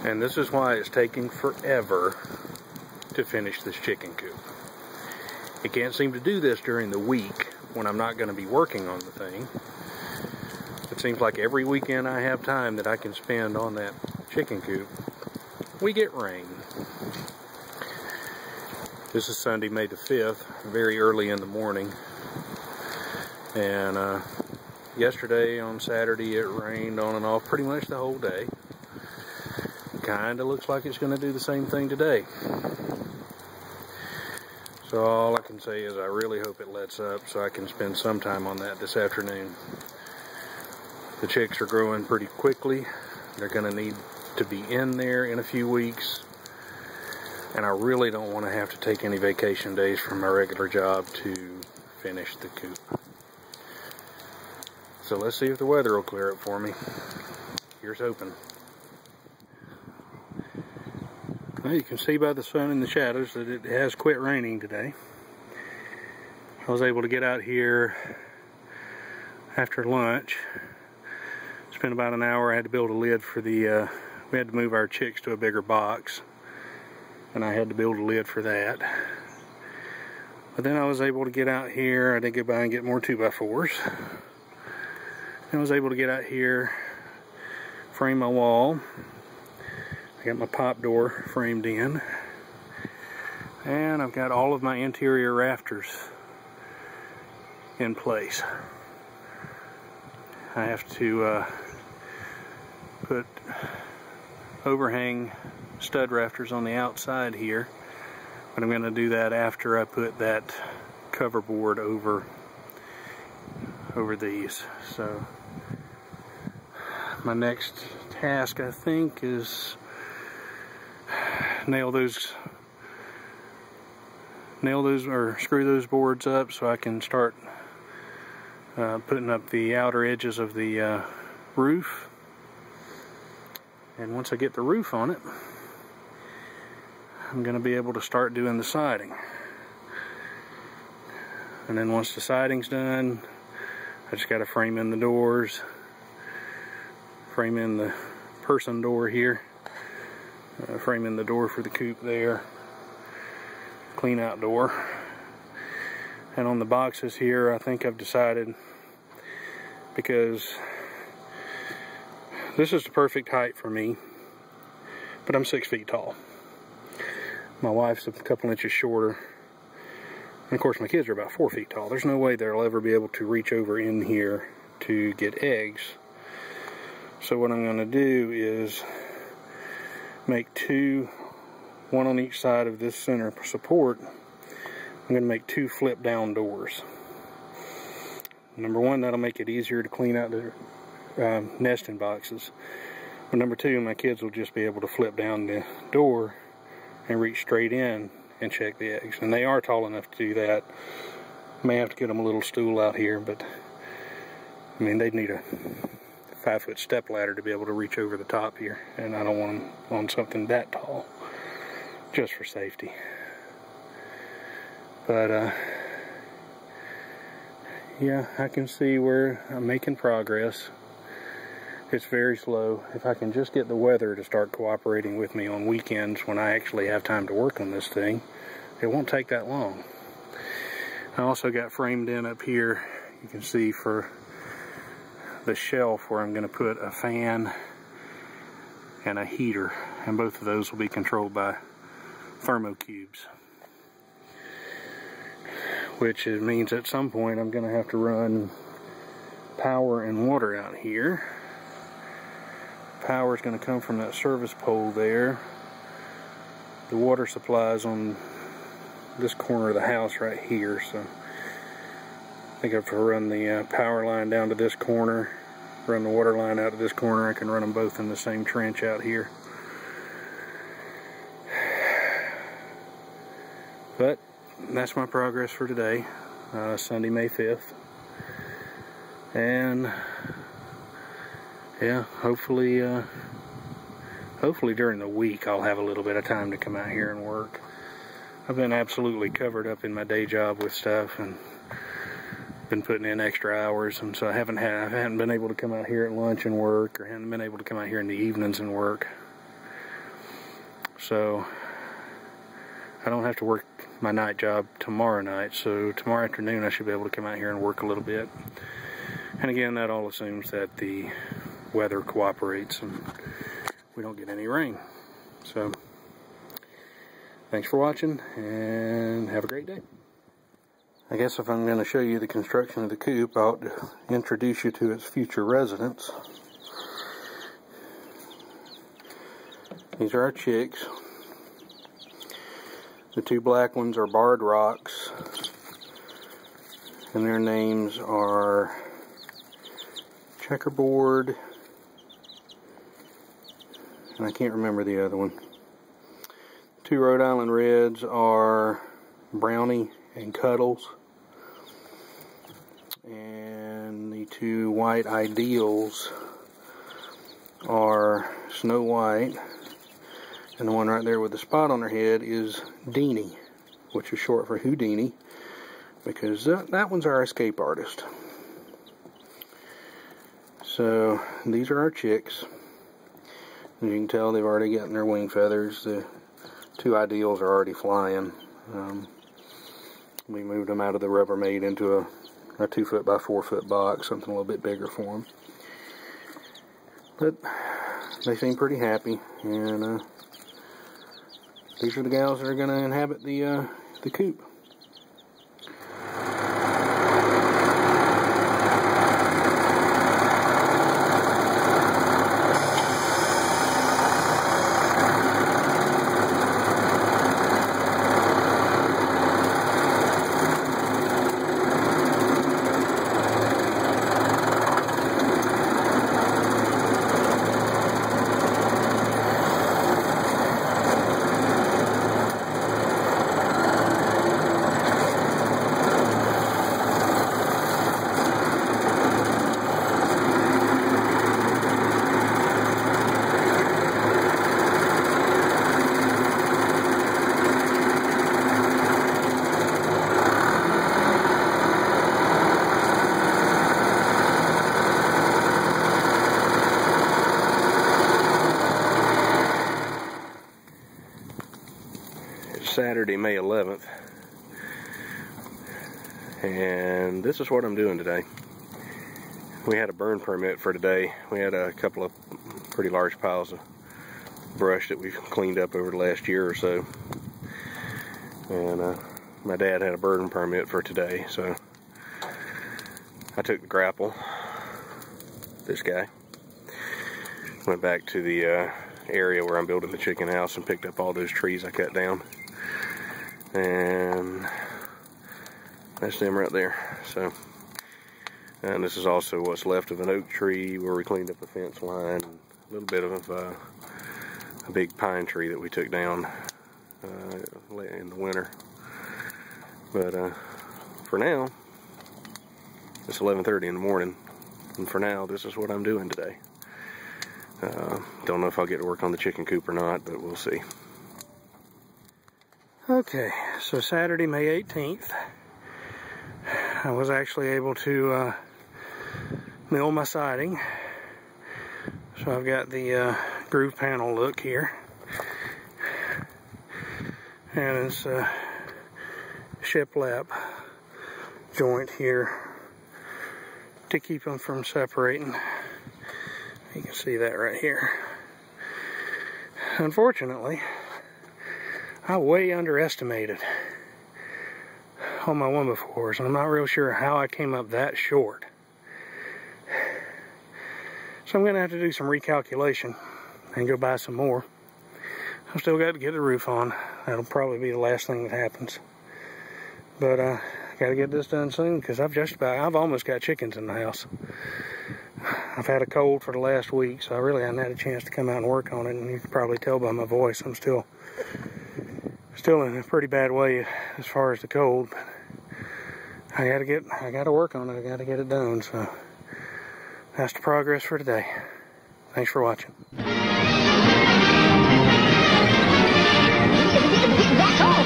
And this is why it's taking forever to finish this chicken coop. It can't seem to do this during the week when I'm not going to be working on the thing. It seems like every weekend I have time that I can spend on that chicken coop, we get rain. This is Sunday, May the 5th, very early in the morning. And yesterday on Saturday it rained on and off pretty much the whole day. Kinda looks like it's going to do the same thing today. So all I can say is I really hope it lets up so I can spend some time on that this afternoon. The chicks are growing pretty quickly. They're going to need to be in there in a few weeks. And I really don't want to have to take any vacation days from my regular job to finish the coop. So let's see if the weather will clear up for me. Here's hoping. Well, you can see by the sun and the shadows that it has quit raining today. I was able to get out here after lunch. Spent about an hour. I had to build a lid for the, we had to move our chicks to a bigger box. And I had to build a lid for that. But then I was able to get out here. I did go by and get more 2x4s. I was able to get out here, frame my wall. I got my pop door framed in. And I've got all of my interior rafters in place. I have to put overhang stud rafters on the outside here, but I'm going to do that after I put that cover board over these. So my next task, I think, is nail those or screw those boards up so I can start putting up the outer edges of the roof. And once I get the roof on it, I'm going to be able to start doing the siding. And then once the siding's done, I just got to frame in the doors, frame in the person door here, frame in the door for the coop there, clean out door. And on the boxes here, I think I've decided, because this is the perfect height for me, but I'm 6 feet tall. My wife's a couple inches shorter. And of course my kids are about 4 feet tall. There's no way they'll ever be able to reach over in here to get eggs. So what I'm going to do is make two, one on each side of this center support. I'm going to make two flip down doors. Number one, that'll make it easier to clean out the nesting boxes. But number two, my kids will just be able to flip down the door and reach straight in and check the eggs. And they are tall enough to do that. May have to get them a little stool out here, but I mean, they'd need a 5-foot step ladder to be able to reach over the top here, and I don't want them on something that tall, just for safety. But yeah, I can see where I'm making progress. It's very slow. If I can just get the weather to start cooperating with me on weekends when I actually have time to work on this thing, it won't take that long. I also got framed in up here, you can see, for the shelf where I'm going to put a fan and a heater, and both of those will be controlled by thermocubes, which means at some point I'm going to have to run power and water out here. Power is going to come from that service pole there. The water supply is on this corner of the house right here, so I think I have to run the power line down to this corner, run the water line out to this corner. I can run them both in the same trench out here. But that's my progress for today, Sunday, May 5th. And yeah, hopefully during the week I'll have a little bit of time to come out here and work. I've been absolutely covered up in my day job with stuff and been putting in extra hours, and so I haven't been able to come out here at lunch and work, or haven't been able to come out here in the evenings and work. so I don't have to work my night job tomorrow night, so tomorrow afternoon I should be able to come out here and work a little bit. And again, that all assumes that the weather cooperates and we don't get any rain. So thanks for watching and have a great day. I guess if I'm going to show you the construction of the coop, I'll introduce you to its future residents. These are our chicks. The two black ones are barred rocks, and their names are Checkerboard, and I can't remember the other one. Two Rhode Island Reds are Brownie and Cuddles, and the two white Ideals are Snow White, and the one right there with the spot on her head is Deanie, which is short for Houdini, because that one's our escape artist. So these are our chicks. As you can tell, they've already gotten their wing feathers. The two Ideals are already flying. We moved them out of the Rubbermaid into a 2 foot by 4 foot box, something a little bit bigger for them. But they seem pretty happy, and these are the gals that are going to inhabit the coop. Saturday, May 11th, and this is what I'm doing today. We had a burn permit for today. We had a couple of pretty large piles of brush that we've cleaned up over the last year or so, and my dad had a burn permit for today, so I took the grapple, this guy, went back to the area where I'm building the chicken house and picked up all those trees I cut down. And that's them right there. So, and this is also what's left of an oak tree where we cleaned up a fence line, and a little bit of a big pine tree that we took down in the winter. But for now, it's 11:30 in the morning, and for now, this is what I'm doing today. Don't know if I'll get to work on the chicken coop or not, but we'll see. Okay, so Saturday, May 18th, I was actually able to mill my siding. So I've got the groove panel look here, and it's a shiplap joint here to keep them from separating. You can see that right here. Unfortunately, I way underestimated on my 1x4s, and I'm not real sure how I came up that short. So I'm going to have to do some recalculation and go buy some more. I've still got to get the roof on. That'll probably be the last thing that happens. But I got to get this done soon, because I've almost got chickens in the house. I've had a cold for the last week, so I really haven't had a chance to come out and work on it, and you can probably tell by my voice I'm still in a pretty bad way as far as the cold, but I gotta work on it. I gotta get it done. So that's the progress for today. Thanks for watching. That's all.